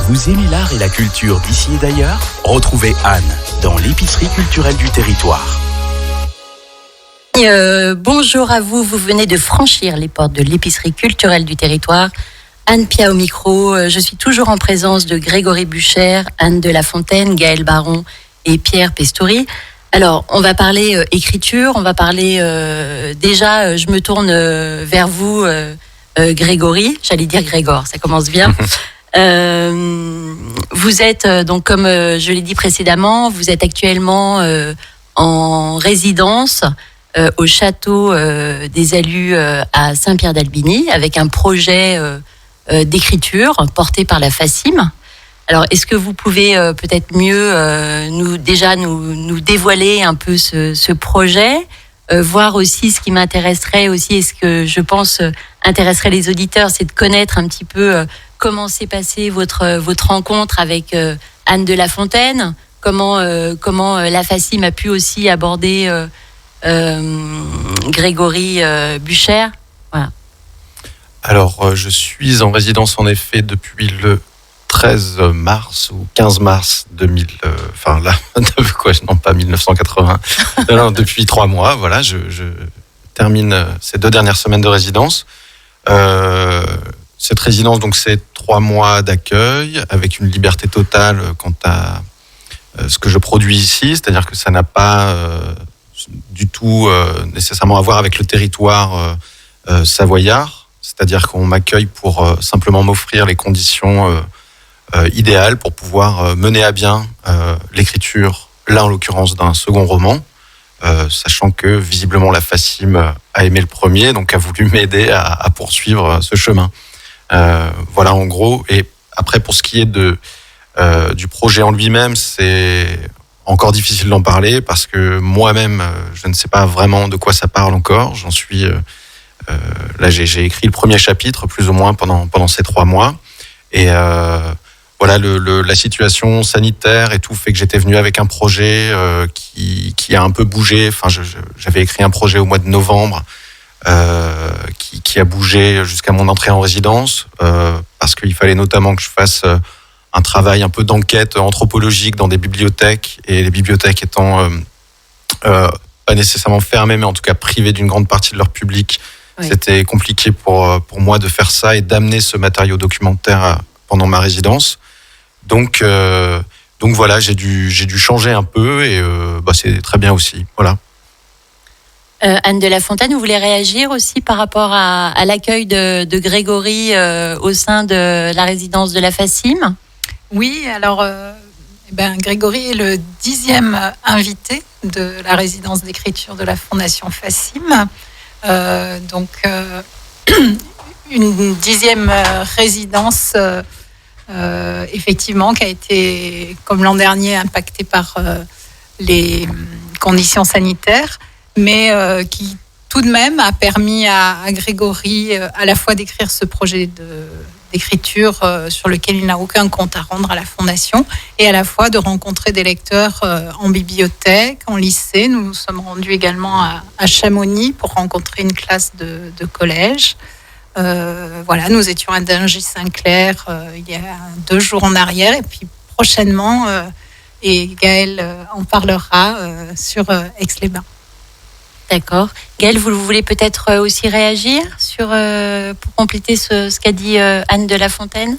Vous aimez l'art et la culture d'ici et d'ailleurs ? Retrouvez Anne dans l'épicerie culturelle du territoire. Bonjour à vous, vous venez de franchir les portes de l'épicerie culturelle du territoire. Anne Pia au micro, je suis toujours en présence de Grégory Bucher, Anne de La Fontaine, Gaël Baron et Pierre Pestori. Alors, on va parler écriture, on va parler déjà, je me tourne vers vous, Grégory, j'allais dire Grégor, ça commence bien. Vous êtes, donc comme je l'ai dit précédemment, vous êtes actuellement en résidence au château des Alus à Saint-Pierre-d'Albigny avec un projet d'écriture porté par la FACIM. Alors, est-ce que vous pouvez peut-être mieux nous dévoiler un peu ce projet, voir aussi ce qui m'intéresserait aussi, et ce que je pense intéresserait les auditeurs, c'est de connaître un petit peu comment s'est passée votre rencontre avec Anne de La Fontaine, comment la FACIM a pu aussi aborder Grégory Bucher. Voilà. Alors, je suis en résidence en effet depuis le 13 mars ou 15 mars 2000, pas 1980. Non, depuis 3 mois, voilà, je termine ces 2 dernières semaines de résidence. Cette résidence, donc, c'est 3 mois d'accueil avec une liberté totale quant à ce que je produis ici, c'est-à-dire que ça n'a pas du tout nécessairement à voir avec le territoire savoyard, c'est-à-dire qu'on m'accueille pour simplement m'offrir les conditions idéal pour pouvoir mener à bien l'écriture, là en l'occurrence d'un second roman, sachant que visiblement la FACIM a aimé le premier, donc a voulu m'aider à poursuivre ce chemin. Voilà en gros. Et après, pour ce qui est du projet en lui-même, c'est encore difficile d'en parler parce que moi-même, je ne sais pas vraiment de quoi ça parle encore. J'en suis là, j'ai écrit le premier chapitre plus ou moins pendant ces 3 mois. Et voilà, la situation sanitaire et tout fait que j'étais venu avec un projet qui a un peu bougé. Enfin, j'avais écrit un projet au mois de novembre qui a bougé jusqu'à mon entrée en résidence parce qu'il fallait notamment que je fasse un travail un peu d'enquête anthropologique dans des bibliothèques, et les bibliothèques étant pas nécessairement fermées, mais en tout cas privées d'une grande partie de leur public. Oui. C'était compliqué pour moi de faire ça et d'amener ce matériau documentaire pendant ma résidence. Donc voilà, j'ai dû changer un peu et c'est très bien aussi. Voilà. Anne de La Fontaine, vous voulez réagir aussi par rapport à l'accueil de Grégory au sein de la résidence de la FACIM ? Oui, alors Grégory est le 10e invité de la résidence d'écriture de la Fondation FACIM. Une 10e résidence effectivement qui a été, comme l'an dernier, impactée par les conditions sanitaires, mais qui tout de même a permis à Grégory à la fois d'écrire ce projet d'écriture sur lequel il n'a aucun compte à rendre à la Fondation, et à la fois de rencontrer des lecteurs en bibliothèque, en lycée. Nous nous sommes rendus également à Chamonix pour rencontrer une classe de collège. Voilà, nous étions à Dingy-Saint-Clair il y a 2 jours en arrière, et puis prochainement, et Gaël en parlera sur Aix-les-Bains. D'accord. Gaël, vous voulez peut-être aussi réagir pour compléter ce qu'a dit Anne de La Fontaine ?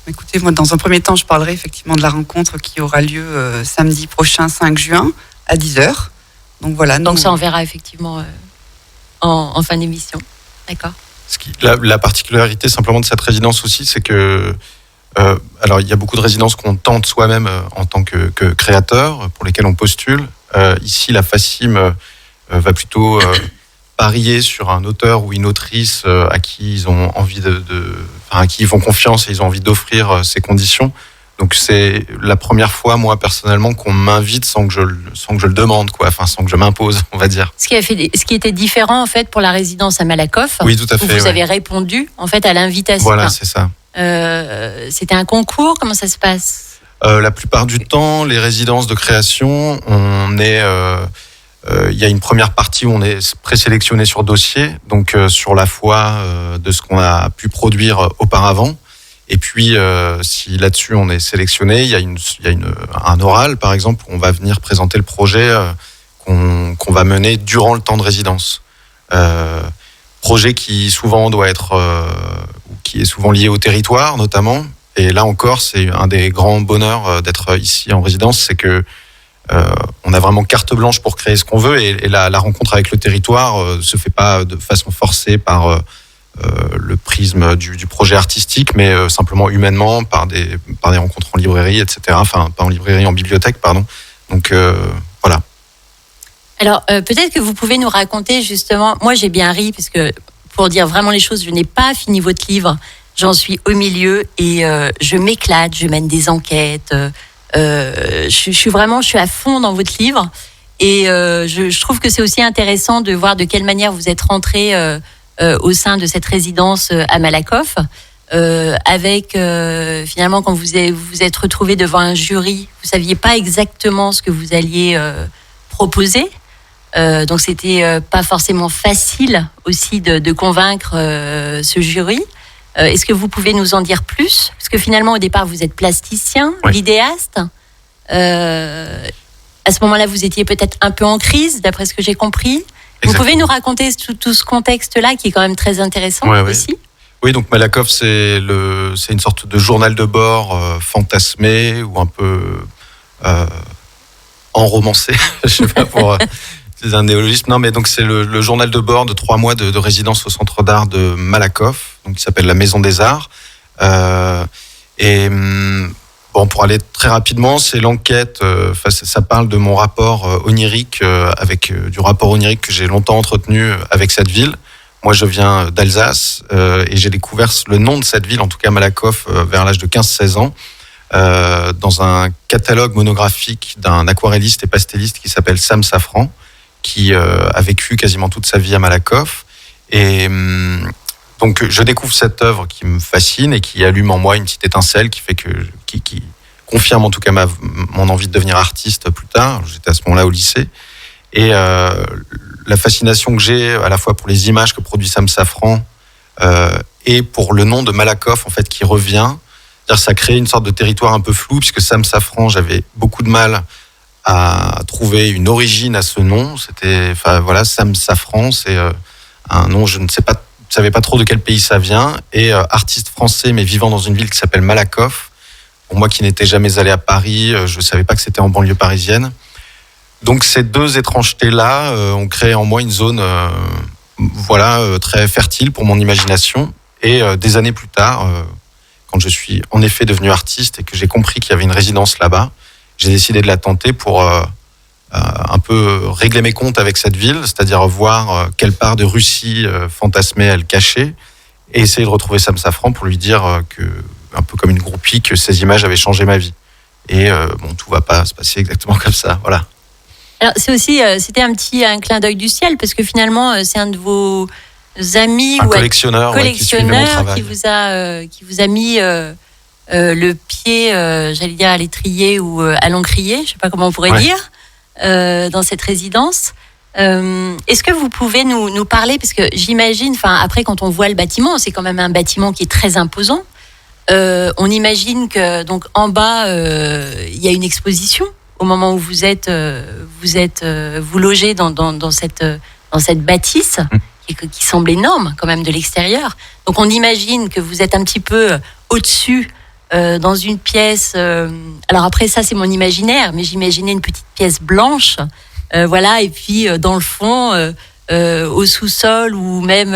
Écoutez, moi, dans un premier temps, je parlerai effectivement de la rencontre qui aura lieu samedi prochain, 5 juin, à 10h. Donc voilà. Donc ça, on verra effectivement en fin d'émission. D'accord. La particularité simplement de cette résidence aussi, c'est que alors il y a beaucoup de résidences qu'on tente soi-même en tant que créateur, pour lesquelles on postule. Ici, la FACIM va plutôt parier sur un auteur ou une autrice à qui ils ont envie à qui ils font confiance et ils ont envie d'offrir ces conditions. Donc c'est la première fois, moi personnellement, qu'on m'invite sans que je le demande, quoi. Enfin, sans que je m'impose, on va dire. Ce qui était différent en fait pour la résidence à Malakoff. Oui, tout à fait. Où vous avez répondu en fait à l'invitation. Voilà, c'est ça. C'était un concours. Comment ça se passe ? La plupart du temps, les résidences de création, il y a une première partie où on est présélectionné sur dossier, donc sur la foi de ce qu'on a pu produire auparavant. Et puis, si là-dessus on est sélectionné, il y a un oral, par exemple, où on va venir présenter le projet qu'on va mener durant le temps de résidence. Projet qui souvent doit être, qui est souvent lié au territoire, notamment. Et là encore, c'est un des grands bonheurs d'être ici en résidence, c'est que on a vraiment carte blanche pour créer ce qu'on veut, et la rencontre avec le territoire se fait pas de façon forcée par le prisme du projet artistique, mais simplement humainement par des rencontres en librairie, etc. Enfin, pas en librairie, en bibliothèque, pardon. Donc voilà. Alors, peut-être que vous pouvez nous raconter justement, moi j'ai bien ri, parce que pour dire vraiment les choses, je n'ai pas fini votre livre, j'en suis au milieu et je m'éclate, je mène des enquêtes, je suis à fond dans votre livre, et je trouve que c'est aussi intéressant de voir de quelle manière vous êtes rentré au sein de cette résidence à Malakoff, avec finalement quand vous êtes retrouvé devant un jury, vous saviez pas exactement ce que vous alliez proposer. Donc c'était pas forcément facile aussi de convaincre ce jury. Est-ce que vous pouvez nous en dire plus? Parce que finalement au départ vous êtes plasticien, oui, vidéaste. À ce moment-là vous étiez peut-être un peu en crise, d'après ce que j'ai compris. Exactement. Vous pouvez nous raconter tout ce contexte-là qui est quand même très intéressant aussi? Oui, donc Malakoff c'est une sorte de journal de bord fantasmé ou un peu enromancé, je sais pas pour... C'est un néologisme. Non, mais donc c'est le journal de bord de 3 mois de résidence au centre d'art de Malakoff, donc qui s'appelle la Maison des Arts. Bon, pour aller très rapidement, c'est l'enquête. Ça parle de mon rapport onirique, du rapport onirique que j'ai longtemps entretenu avec cette ville. Moi, je viens d'Alsace et j'ai découvert le nom de cette ville, en tout cas Malakoff, vers l'âge de 15-16 ans. Dans un catalogue monographique d'un aquarelliste et pastelliste qui s'appelle Sam Safran, qui a vécu quasiment toute sa vie à Malakoff. Et donc, je découvre cette œuvre qui me fascine et qui allume en moi une petite étincelle qui confirme en tout cas mon envie de devenir artiste plus tard. J'étais à ce moment-là au lycée. Et la fascination que j'ai à la fois pour les images que produit Sam Safran et pour le nom de Malakoff, en fait, qui revient. C'est-à-dire, ça crée une sorte de territoire un peu flou, puisque Sam Safran, j'avais beaucoup de mal à trouver une origine à ce nom. Sam Safran, c'est un nom, je ne savais pas trop de quel pays ça vient, et artiste français mais vivant dans une ville qui s'appelle Malakoff. Pour moi qui n'étais jamais allé à Paris, je ne savais pas que c'était en banlieue parisienne. Donc ces deux étrangetés-là ont créé en moi une zone très fertile pour mon imagination. Et des années plus tard, quand je suis en effet devenu artiste et que j'ai compris qu'il y avait une résidence là-bas, j'ai décidé de la tenter pour un peu régler mes comptes avec cette ville, c'est-à-dire voir quelle part de Russie fantasmée elle cachait, et essayer de retrouver Sam Safran pour lui dire un peu comme une groupie, que ces images avaient changé ma vie. Et tout va pas se passer exactement comme ça, voilà. Alors c'est aussi, c'était un clin d'œil du ciel, parce que finalement c'est un de vos amis collectionneur qui vous a mis le pied, j'allais dire à l'étrier ou à l'encrier, je ne sais pas comment on pourrait dire, dans cette résidence. Est-ce que vous pouvez nous parler, parce que j'imagine, après quand on voit le bâtiment, c'est quand même un bâtiment qui est très imposant. On imagine que donc en bas il y a une exposition au moment où vous logez dans cette bâtisse qui semble énorme quand même de l'extérieur. Donc on imagine que vous êtes un petit peu au-dessus dans une pièce. Alors après ça c'est mon imaginaire, mais j'imaginais une petite pièce blanche, et puis dans le fond. Au sous-sol ou même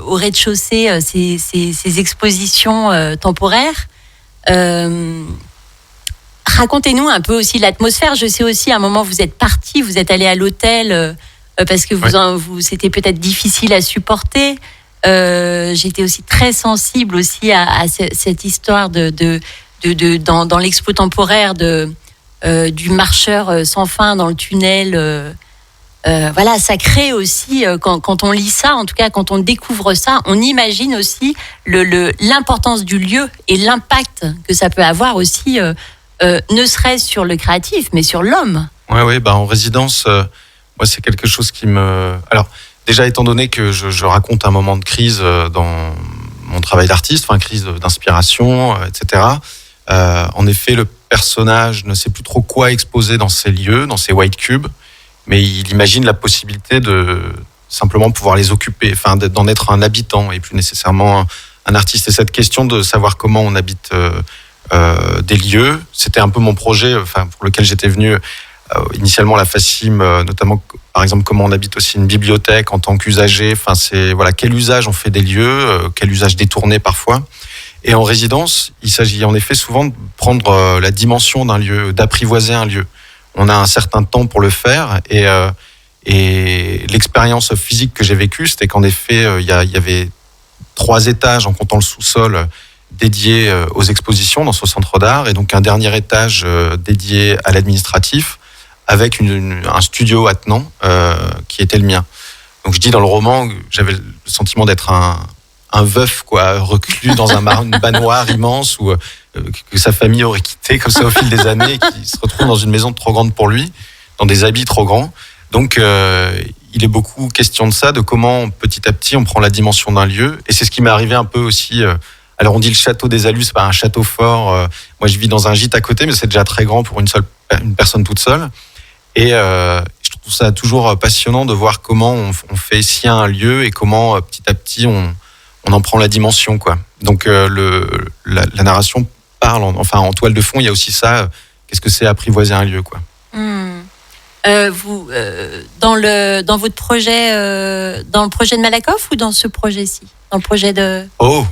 au rez-de-chaussée, ces expositions temporaires. Racontez-nous un peu aussi l'atmosphère. Je sais aussi, à un moment, vous êtes parti, vous êtes allé à l'hôtel parce que c'était peut-être difficile à supporter. J'étais aussi très sensible aussi à cette histoire dans l'expo temporaire du marcheur sans fin dans le tunnel. Ça crée aussi, quand on lit ça, en tout cas quand on découvre ça, on imagine aussi l'importance du lieu et l'impact que ça peut avoir aussi, ne serait-ce sur le créatif, mais sur l'homme. Oui, en résidence, moi c'est quelque chose qui me... Alors déjà, étant donné que je raconte un moment de crise dans mon travail d'artiste, crise d'inspiration, etc. En effet, le personnage ne sait plus trop quoi exposer dans ces lieux, dans ces white cubes, mais il imagine la possibilité de simplement pouvoir les occuper, d'en être un habitant et plus nécessairement un artiste. Et cette question de savoir comment on habite des lieux, c'était un peu mon projet, pour lequel j'étais venu initialement la FACIM, notamment par exemple comment on habite aussi une bibliothèque en tant qu'usager. C'est quel usage on fait des lieux, quel usage détourné parfois. Et en résidence, il s'agit en effet souvent de prendre la dimension d'un lieu, d'apprivoiser un lieu. On a un certain temps pour le faire et l'expérience physique que j'ai vécue, c'était qu'en effet, il y avait 3 étages en comptant le sous-sol dédiés aux expositions dans ce centre d'art et donc un dernier étage dédié à l'administratif avec un studio attenant qui était le mien. Donc je dis dans le roman, j'avais le sentiment d'être un veuf reclus dans un manoir immense où que sa famille aurait quitté comme ça au fil des années et qui se retrouve dans une maison trop grande pour lui, dans des habits trop grands. Donc il est beaucoup question de ça, de comment petit à petit on prend la dimension d'un lieu. Et c'est ce qui m'est arrivé un peu aussi. Alors on dit le château des Alus, c'est pas un château fort. Moi je vis dans un gîte à côté, mais c'est déjà très grand pour une personne toute seule. Et je trouve ça toujours passionnant de voir comment on fait sien un lieu et comment petit à petit on en prend la dimension, quoi. Donc la narration parle, en toile de fond, il y a aussi ça. Qu'est-ce que c'est apprivoiser un lieu, quoi. Vous dans votre projet, dans le projet de Malakoff ou dans ce projet-ci, dans le projet de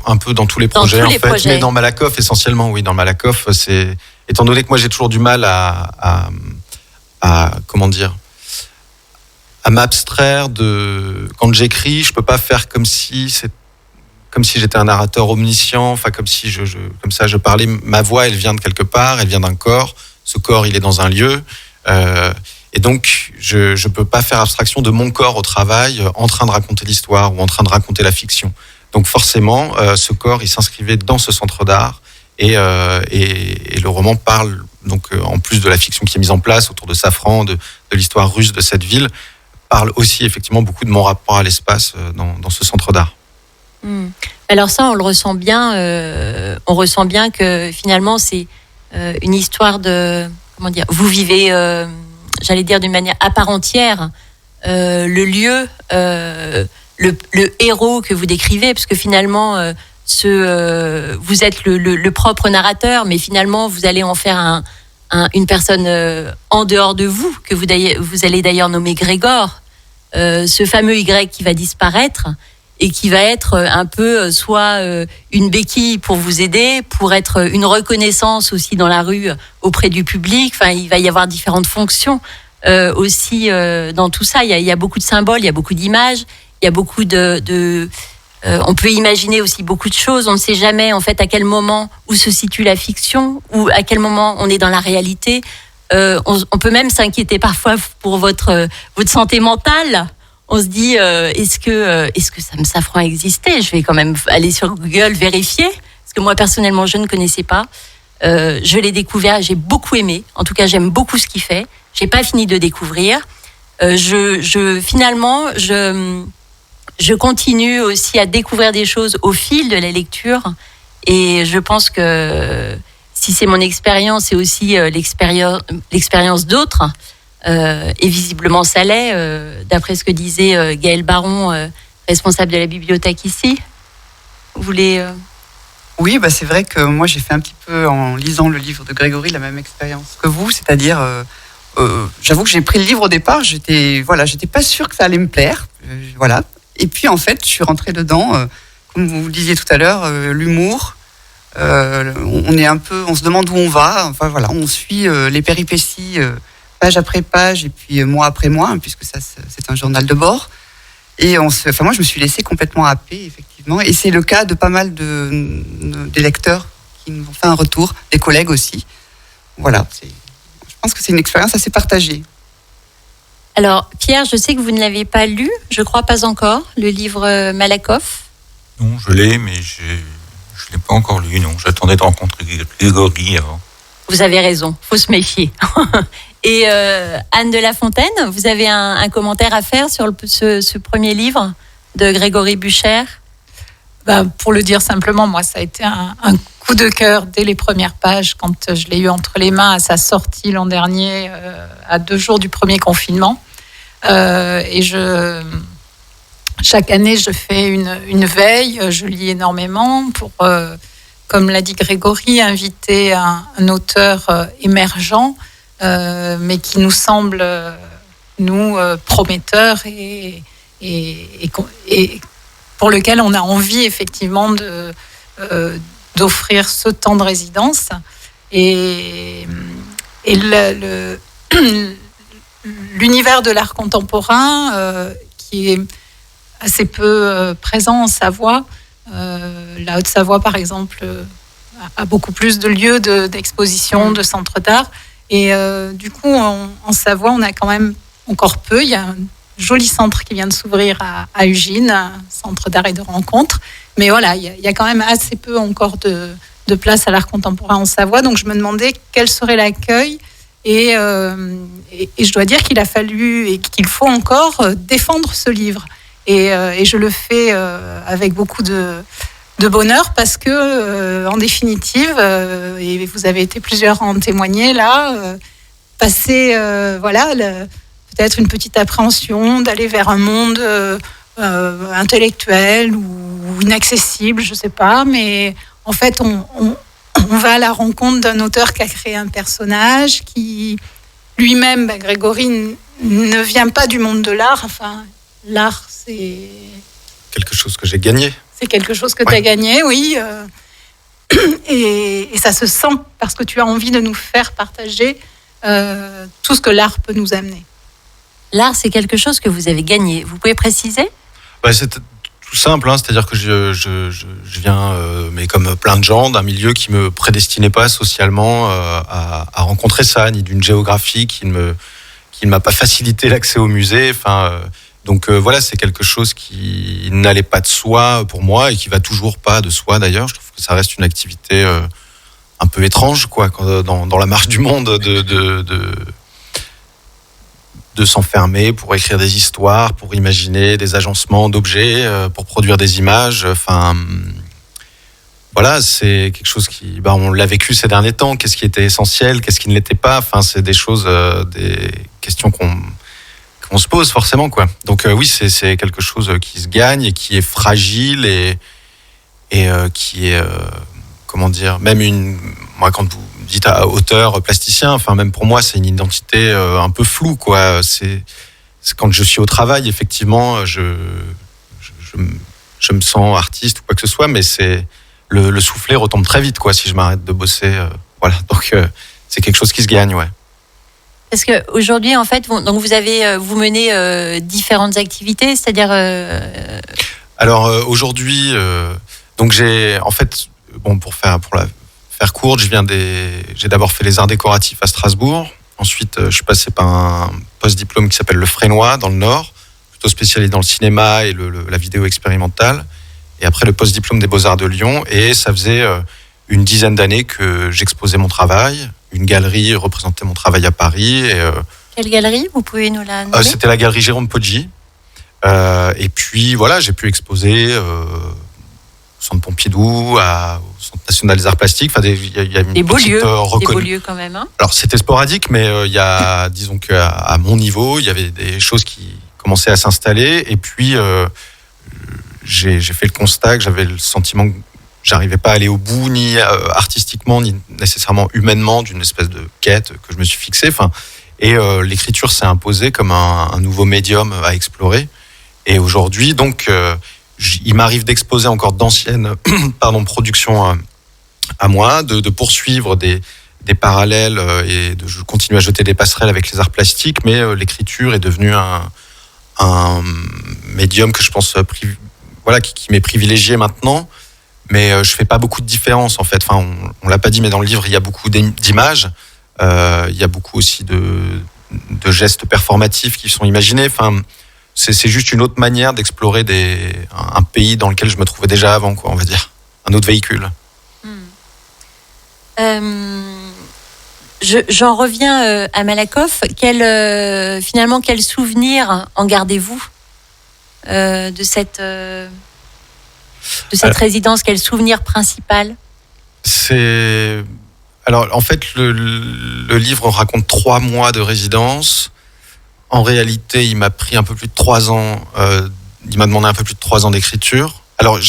un peu dans tous les projets mais dans Malakoff essentiellement, oui. Dans Malakoff, c'est étant donné que moi j'ai toujours du mal à comment dire, à m'abstraire de quand j'écris, je peux pas faire comme si j'étais un narrateur omniscient, comme si comme ça je parlais. Ma voix, elle vient de quelque part, elle vient d'un corps. Ce corps, il est dans un lieu. Et donc, je peux pas faire abstraction de mon corps au travail, en train de raconter l'histoire ou en train de raconter la fiction. Donc forcément, ce corps, il s'inscrivait dans ce centre d'art et le roman parle, donc en plus de la fiction qui est mise en place autour de Safran, de l'histoire russe de cette ville, parle aussi effectivement beaucoup de mon rapport à l'espace dans ce centre d'art. Alors ça, on le ressent bien. On ressent bien que finalement, c'est une histoire de... Comment dire ? Vous vivez, j'allais dire d'une manière à part entière, le lieu, le héros que vous décrivez, parce que finalement, vous êtes le propre narrateur, mais finalement, vous allez en faire une personne en dehors de vous, que vous allez d'ailleurs nommer Grégor, ce fameux Y qui va disparaître et qui va être un peu soit une béquille pour vous aider, pour être une reconnaissance aussi dans la rue auprès du public. Il va y avoir différentes fonctions aussi dans tout ça. Il y a beaucoup de symboles, il y a beaucoup d'images, il y a beaucoup on peut imaginer aussi beaucoup de choses. On ne sait jamais en fait à quel moment où se situe la fiction ou à quel moment on est dans la réalité. On peut même s'inquiéter parfois pour votre santé mentale. On se dit, est-ce que Sam Safran existait ? Je vais quand même aller sur Google vérifier, parce que moi personnellement je ne connaissais pas. Je l'ai découvert, j'ai beaucoup aimé. En tout cas, j'aime beaucoup ce qu'il fait. J'ai pas fini de découvrir. Finalement, je continue aussi à découvrir des choses au fil de la lecture, et je pense que si c'est mon expérience, c'est aussi l'expérience d'autres. Et visiblement ça l'est, d'après ce que disait Gaël Baron, responsable de la bibliothèque ici. Vous voulez Oui, c'est vrai que moi j'ai fait un petit peu, en lisant le livre de Grégory, la même expérience que vous, c'est-à-dire j'avoue que j'ai pris le livre au départ, j'étais pas sûre que ça allait me plaire, voilà. Et puis en fait je suis rentrée dedans, comme vous le disiez tout à l'heure, l'humour, on se demande où on va, on suit les péripéties page après page et puis mois après mois, puisque ça c'est un journal de bord. Et moi je me suis laissée complètement happer, effectivement. Et c'est le cas de pas mal des lecteurs qui nous ont fait un retour, des collègues aussi. Voilà, je pense que c'est une expérience assez partagée. Alors Pierre, je sais que vous ne l'avez pas lu, je crois pas encore, le livre Malakoff. Non, je l'ai, mais je l'ai pas encore lu, non. J'attendais de rencontrer Grégory avant. Vous avez raison, faut se méfier. Et Anne de La Fontaine, vous avez un commentaire à faire sur ce premier livre de Grégory Bucher ? Pour le dire simplement, moi, ça a été un coup de cœur dès les premières pages quand je l'ai eu entre les mains à sa sortie l'an dernier, à 2 jours du premier confinement. Et chaque année, je fais une veille, je lis énormément pour, comme l'a dit Grégory, inviter un auteur émergent, mais qui nous semble, prometteur et pour lequel on a envie effectivement d'offrir ce temps de résidence. Et l'univers de l'art contemporain, qui est assez peu présent en Savoie. La Haute-Savoie, par exemple, a beaucoup plus de lieux d'exposition, de centres d'art. Et du coup, en Savoie, on a quand même encore peu. Il y a un joli centre qui vient de s'ouvrir à Ugine, un centre d'art et de rencontres. Mais voilà, il y a quand même assez peu encore de place à l'art contemporain en Savoie. Donc je me demandais quel serait l'accueil. Et je dois dire qu'il a fallu et qu'il faut encore défendre ce livre. Et je le fais avec beaucoup de bonheur parce que, en définitive, et vous avez été plusieurs à en témoigner là, passer peut-être une petite appréhension d'aller vers un monde intellectuel ou inaccessible, je ne sais pas, mais en fait, on va à la rencontre d'un auteur qui a créé un personnage qui, lui-même, Grégory, ne vient pas du monde de l'art. Enfin, l'art, c'est... quelque chose que j'ai gagné. C'est quelque chose que tu as gagné, oui. Et ça se sent parce que tu as envie de nous faire partager tout ce que l'art peut nous amener. L'art, c'est quelque chose que vous avez gagné. Vous pouvez préciser ? C'est tout simple, c'est-à-dire que je viens, mais comme plein de gens, d'un milieu qui me prédestinait pas socialement à rencontrer ça, ni d'une géographie qui ne m'a pas facilité l'accès au musée. Donc voilà, c'est quelque chose qui n'allait pas de soi pour moi et qui va toujours pas de soi d'ailleurs. Je trouve que ça reste une activité un peu étrange, quoi, dans la marche du monde, de s'enfermer pour écrire des histoires, pour imaginer des agencements d'objets, pour produire des images. Voilà, c'est quelque chose qui, on l'a vécu ces derniers temps. Qu'est-ce qui était essentiel, qu'est-ce qui ne l'était pas. C'est des choses, des questions qu'on se pose forcément, quoi. Donc oui, c'est quelque chose qui se gagne et qui est fragile et qui est, comment dire, même moi, quand vous dites à auteur, plasticien, même pour moi, c'est une identité un peu floue, quoi. C'est quand je suis au travail, effectivement, je me sens artiste ou quoi que ce soit, mais c'est le soufflet retombe très vite, quoi, si je m'arrête de bosser. Voilà, donc c'est quelque chose qui se gagne, ouais. Parce qu'aujourd'hui, en fait, vous menez différentes activités, c'est-à-dire... Alors aujourd'hui, donc j'ai, en fait, pour la faire courte, j'ai d'abord fait les arts décoratifs à Strasbourg. Ensuite, je suis passé par un post-diplôme qui s'appelle le Frénois, dans le Nord, plutôt spécialisé dans le cinéma et la vidéo expérimentale. Et après, le post-diplôme des Beaux-Arts de Lyon. Et ça faisait une dizaine d'années que j'exposais mon travail. Une galerie représentait mon travail à Paris. Quelle galerie ? Vous pouvez nous la nommer ? C'était la galerie Jérôme Poggi. Et puis, voilà, j'ai pu exposer au Centre Pompidou, au Centre National des Arts Plastiques. Il y a une des beaux petite lieux, des beaux lieux quand même. Alors, c'était sporadique, mais il y a, disons qu'à mon niveau, il y avait des choses qui commençaient à s'installer. Et puis, j'ai fait le constat que j'avais le sentiment que j'arrivais pas à aller au bout, ni artistiquement, ni nécessairement humainement, d'une espèce de quête que je me suis fixée. Et l'écriture s'est imposée comme un nouveau médium à explorer. Et aujourd'hui, donc, il m'arrive d'exposer encore d'anciennes productions à moi, de poursuivre des parallèles et de continuer à jeter des passerelles avec les arts plastiques, mais l'écriture est devenue un médium que je pense qui m'est privilégié maintenant. Mais je fais pas beaucoup de différence, en fait. On l'a pas dit, mais dans le livre, il y a beaucoup d'images. Il y a beaucoup aussi de gestes performatifs qui sont imaginés. C'est juste une autre manière d'explorer un pays dans lequel je me trouvais déjà avant, quoi, on va dire. Un autre véhicule. J'en reviens à Malakoff. Quel souvenir en gardez-vous de cette de cette résidence? Quel souvenir principal? Alors, en fait, le livre raconte 3 mois de résidence. En réalité, il m'a pris un peu plus de 3 ans. Il m'a demandé un peu plus de 3 ans d'écriture. Alors,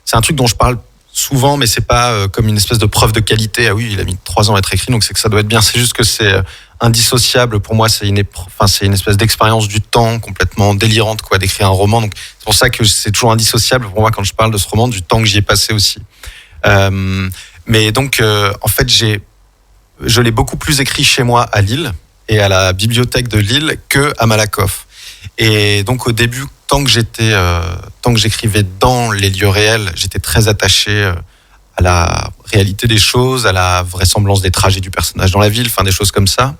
c'est un truc dont je parle souvent, mais c'est pas comme une espèce de preuve de qualité. Ah oui, il a mis 3 ans à être écrit, donc c'est que ça doit être bien. C'est juste que c'est indissociable. Pour moi, c'est une espèce d'expérience du temps complètement délirante, quoi, d'écrire un roman. Donc, c'est pour ça que c'est toujours indissociable pour moi quand je parle de ce roman, du temps que j'y ai passé aussi. Mais donc, en fait, je l'ai beaucoup plus écrit chez moi à Lille et à la bibliothèque de Lille que à Malakoff. Et donc, au début, tant que j'écrivais dans les lieux réels, j'étais très attaché à la réalité des choses, à la vraisemblance des trajets du personnage dans la ville, enfin des choses comme ça.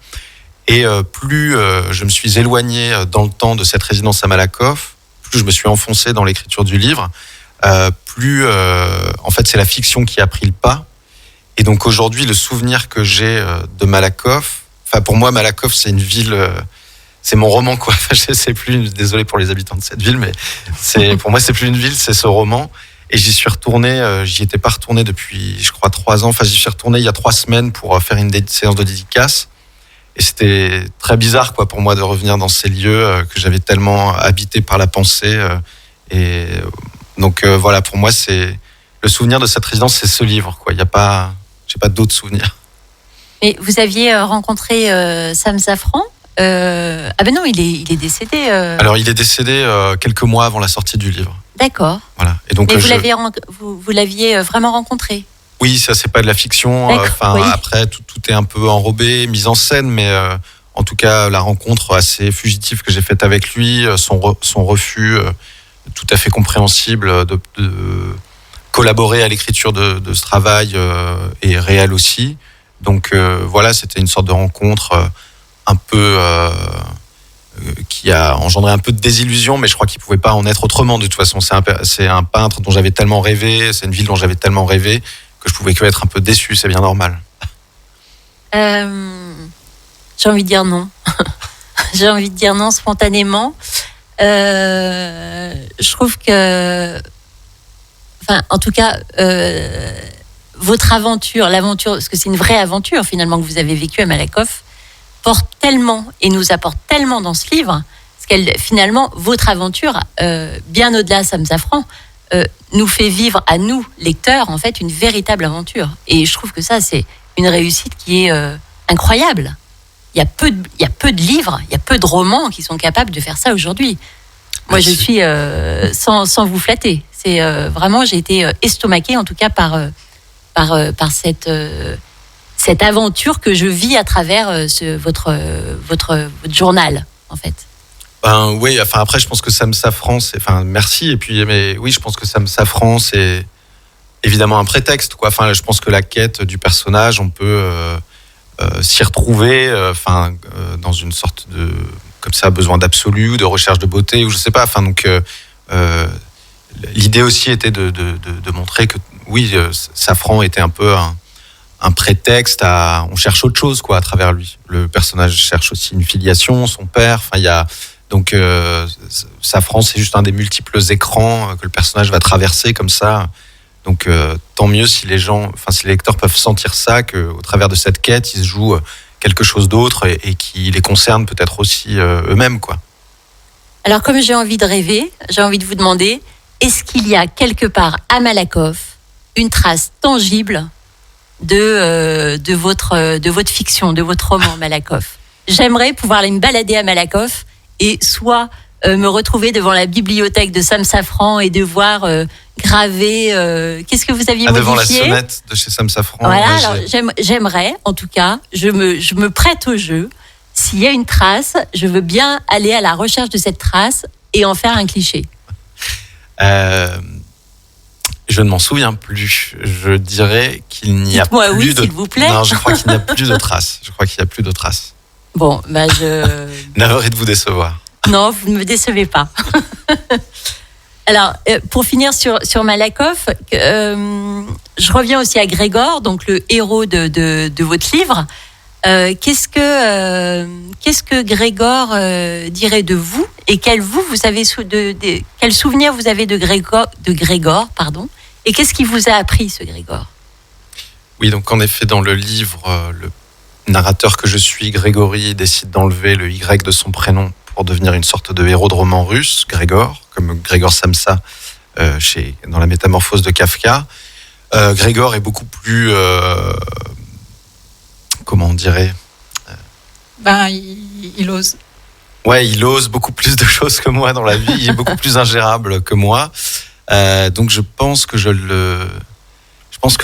Et plus je me suis éloigné dans le temps de cette résidence à Malakoff, plus je me suis enfoncé dans l'écriture du livre, plus en fait c'est la fiction qui a pris le pas. Et donc aujourd'hui, le souvenir que j'ai de Malakoff, enfin pour moi Malakoff c'est une ville, c'est mon roman quoi. Enfin, je sais plus, désolé pour les habitants de cette ville, mais pour moi c'est plus une ville, c'est ce roman. Et j'y suis retourné, j'y étais pas retourné depuis je crois 3 ans. Enfin j'y suis retourné il y a 3 semaines pour faire une séance de dédicace. Et c'était très bizarre quoi pour moi de revenir dans ces lieux que j'avais tellement habités par la pensée. Et donc voilà, pour moi c'est le souvenir de cette résidence, c'est ce livre quoi. J'ai pas d'autres souvenirs. Mais vous aviez rencontré Sam Safran Ah ben non, il est décédé. Alors il est décédé quelques mois avant la sortie du livre. D'accord. Voilà. Et donc mais vous l'aviez vraiment rencontré? Oui, ça c'est pas de la fiction. Oui. Après tout est un peu enrobé, mis en scène, mais en tout cas la rencontre assez fugitive que j'ai faite avec lui, son refus tout à fait compréhensible de collaborer à l'écriture de ce travail est réel aussi. Donc voilà, c'était une sorte de rencontre un peu qui a engendré un peu de désillusion, mais je crois qu'il pouvait pas en être autrement de toute façon. C'est un peintre dont j'avais tellement rêvé, c'est une ville dont j'avais tellement rêvé que je pouvais que être un peu déçu, c'est bien normal. J'ai envie de dire non. J'ai envie de dire non spontanément. Je trouve que, enfin, en tout cas, votre aventure, l'aventure, parce que c'est une vraie aventure finalement que vous avez vécue à Malakoff, porte tellement et nous apporte tellement dans ce livre, parce qu'elle, finalement, votre aventure, bien au-delà de Sam Safran, nous fait vivre à nous, lecteurs, en fait, une véritable aventure. Et je trouve que ça, c'est une réussite qui est incroyable. Il y a peu de livres, il y a peu de romans qui sont capables de faire ça aujourd'hui. Moi, je suis sans vous flatter. C'est vraiment, j'ai été estomaquée, en tout cas, par cette aventure que je vis à travers votre journal, en fait. Oui, enfin après, je pense que Sam Safran, merci. Et puis, mais oui, je pense que Sam Safran, c'est évidemment un prétexte, quoi. Enfin, je pense que la quête du personnage, on peut s'y retrouver, dans une sorte de, comme ça, besoin d'absolu ou de recherche de beauté, ou je sais pas. Enfin, donc, l'idée aussi était de montrer que, oui, Safran était un peu un prétexte on cherche autre chose, quoi, à travers lui. Le personnage cherche aussi une filiation, son père. Enfin, il y a donc Safran, c'est juste un des multiples écrans que le personnage va traverser comme ça. Donc, tant mieux si les lecteurs peuvent sentir ça, qu'au travers de cette quête, ils se jouent quelque chose d'autre et qui les concerne peut-être aussi eux-mêmes, quoi. Alors, comme j'ai envie de rêver, j'ai envie de vous demander, est-ce qu'il y a quelque part à Malakoff une trace tangible de votre fiction, de votre roman Malakoff? J'aimerais pouvoir aller me balader à Malakoff et soit me retrouver devant la bibliothèque de Sam Safran et de voir gravé. Qu'est-ce que vous aviez modifié devant la sonnette de chez Sam Safran. Voilà, alors j'aimerais, en tout cas, je me prête au jeu. S'il y a une trace, je veux bien aller à la recherche de cette trace et en faire un cliché. Je ne m'en souviens plus. Je dirais qu'il n'y a Dites-moi plus oui, de... s'il vous plaît. Non, je crois qu'il n'y a plus de traces. Bon, Navré de vous décevoir. Non, vous ne me décevez pas. Alors, pour finir sur Malakoff, je reviens aussi à Grégor, donc le héros de votre livre. Qu'est-ce que Grégor dirait de vous et quel souvenir vous avez de Grégor, pardon, et qu'est-ce qui vous a appris ce Grégor? Oui, donc en effet, dans le livre, le narrateur que je suis, Grégory, décide d'enlever le Y de son prénom pour devenir une sorte de héros de roman russe, Grégor, comme Grégor Samsa dans la Métamorphose de Kafka. Grégor est beaucoup plus, comment on dirait, il ose. Ouais, il ose beaucoup plus de choses que moi dans la vie. Il est beaucoup plus ingérable que moi. Donc je pense que je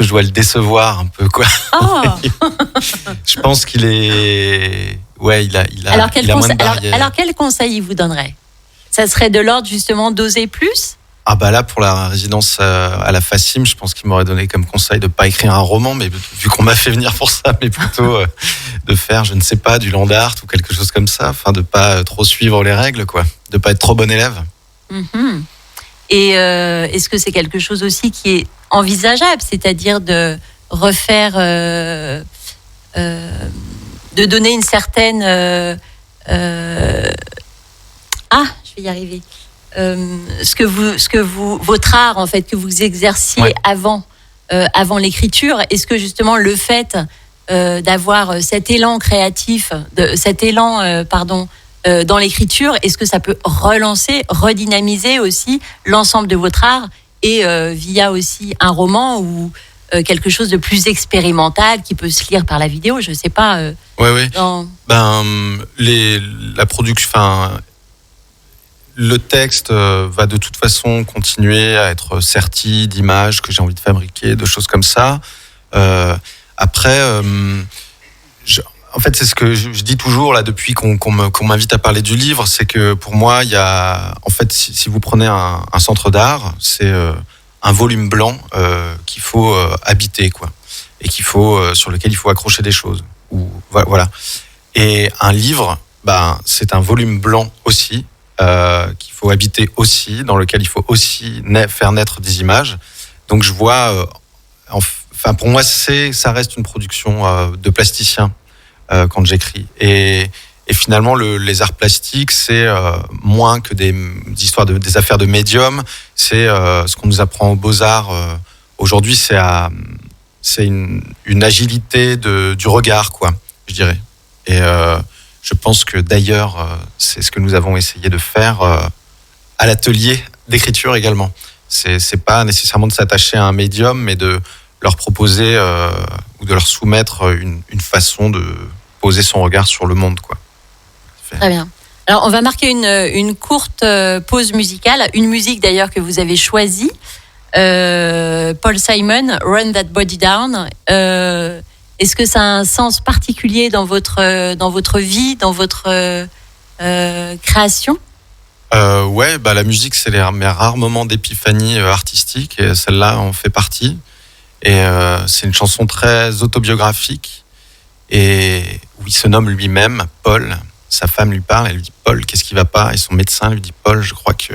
dois le décevoir un peu, quoi. Oh. Je pense qu'il est, ouais, il a moins de barrières. Alors quel conseil il vous donnerait? Ça serait de l'ordre justement d'oser plus? Ah bah là, pour la résidence à la FACIM, je pense qu'il m'aurait donné comme conseil de ne pas écrire un roman, mais vu qu'on m'a fait venir pour ça, mais plutôt de faire, je ne sais pas, du land art ou quelque chose comme ça, enfin de pas trop suivre les règles, quoi, de pas être trop bon élève. Mm-hmm. Et est-ce que c'est quelque chose aussi qui est envisageable, c'est-à-dire de refaire, de donner une certaine... je vais y arriver. Votre art en fait que vous exerciez avant l'écriture, est-ce que justement le fait d'avoir cet élan créatif, dans l'écriture, est-ce que ça peut relancer, redynamiser aussi l'ensemble de votre art et via aussi un roman ou quelque chose de plus expérimental qui peut se lire par la vidéo, je sais pas. Oui. La production, le texte va de toute façon continuer à être serti d'images que j'ai envie de fabriquer, de choses comme ça. Après, en fait, c'est ce que je dis toujours là depuis qu'on m'invite à parler du livre, c'est que pour moi, il y a, en fait, si vous prenez un centre d'art, c'est un volume blanc qu'il faut habiter, quoi, et sur lequel il faut accrocher des choses. Voilà. Et un livre, c'est un volume blanc aussi. Qu'il faut habiter aussi, dans lequel il faut aussi faire naître des images. Donc je vois, pour moi, ça reste une production de plasticien quand j'écris. Et finalement, les arts plastiques, c'est moins que des histoires des affaires de médium. C'est ce qu'on nous apprend aux Beaux-Arts aujourd'hui, c'est une agilité du regard, quoi, je dirais. Et je pense que d'ailleurs, c'est ce que nous avons essayé de faire à l'atelier d'écriture également. C'est pas nécessairement de s'attacher à un médium, mais de leur proposer ou de leur soumettre une façon de poser son regard sur le monde, quoi. Très bien. Alors, on va marquer une courte pause musicale. Une musique d'ailleurs que vous avez choisie. Paul Simon, Run That Body Down. Est-ce que ça a un sens particulier dans votre vie, dans votre création? La musique, c'est mes rares moments d'épiphanie artistique, et celle-là en fait partie. Et c'est une chanson très autobiographique, et où il se nomme lui-même Paul. Sa femme lui parle, elle lui dit « Paul, qu'est-ce qui va pas ?» Et son médecin lui dit « Paul, je crois que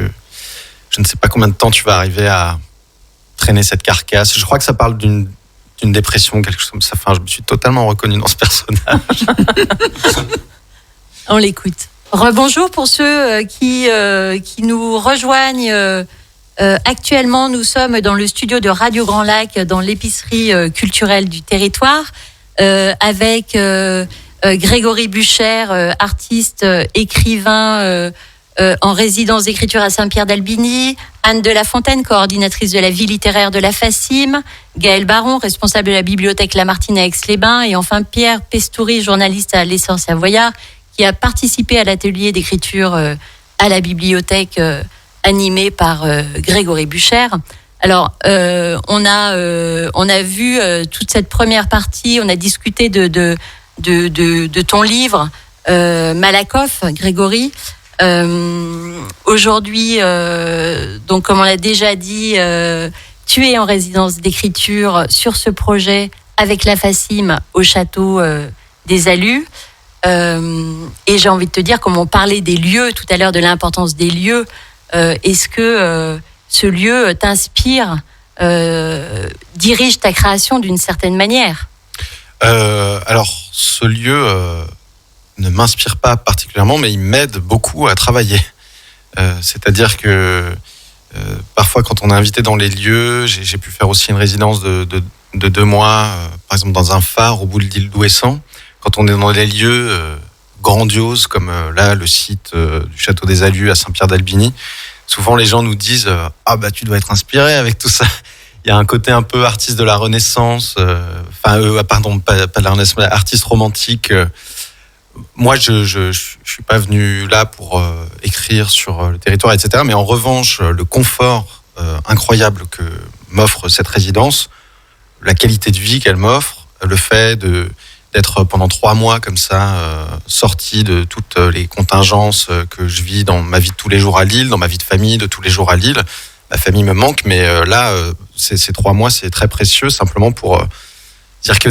je ne sais pas combien de temps tu vas arriver à traîner cette carcasse. » Je crois que ça parle d'une dépression, quelque chose comme ça. Enfin, je me suis totalement reconnu dans ce personnage. On l'écoute. Rebonjour pour ceux qui nous rejoignent. Actuellement, nous sommes dans le studio de Radio Grand Lac, dans l'épicerie culturelle du territoire, avec Grégory Bucher, artiste, écrivain en résidence d'écriture à Saint-Pierre-d'Albigny, Anne de La Fontaine, coordinatrice de la vie littéraire de la FACIM, Gaël Baron, responsable de la bibliothèque Lamartine à Aix-les-Bains, et enfin Pierre Pestoury, journaliste à l'Essor Savoyard, qui a participé à l'atelier d'écriture à la bibliothèque animé par Grégory Bucher. Alors, on a vu toute cette première partie, on a discuté de ton livre, Malakoff, Grégory. Aujourd'hui, donc comme on l'a déjà dit, tu es en résidence d'écriture sur ce projet avec la FACIM au château des Alus. Et j'ai envie de te dire, comme on parlait des lieux tout à l'heure, de l'importance des lieux, est-ce que ce lieu t'inspire, dirige ta création d'une certaine manière? Alors, ce lieu ne m'inspire pas particulièrement, mais il m'aide beaucoup à travailler. C'est-à-dire que parfois, quand on est invité dans les lieux, j'ai pu faire aussi une résidence de 2 mois, par exemple dans un phare au bout de l'île d'Ouessant. Quand on est dans les lieux grandioses, comme là, le site du Château des Alus à Saint-Pierre-d'Albigny, souvent les gens nous disent « Ah bah tu dois être inspiré avec tout ça ». Il y a un côté un peu artiste de la Renaissance, pardon, pas de la Renaissance, mais artiste romantique. Moi, je suis pas venu là pour écrire sur le territoire, etc. Mais en revanche, le confort incroyable que m'offre cette résidence, la qualité de vie qu'elle m'offre, le fait d'être pendant 3 mois comme ça, sorti de toutes les contingences que je vis dans ma vie de tous les jours à Lille, dans ma vie de famille de tous les jours à Lille. La famille me manque, mais là, ces 3 mois, c'est très précieux, simplement pour dire que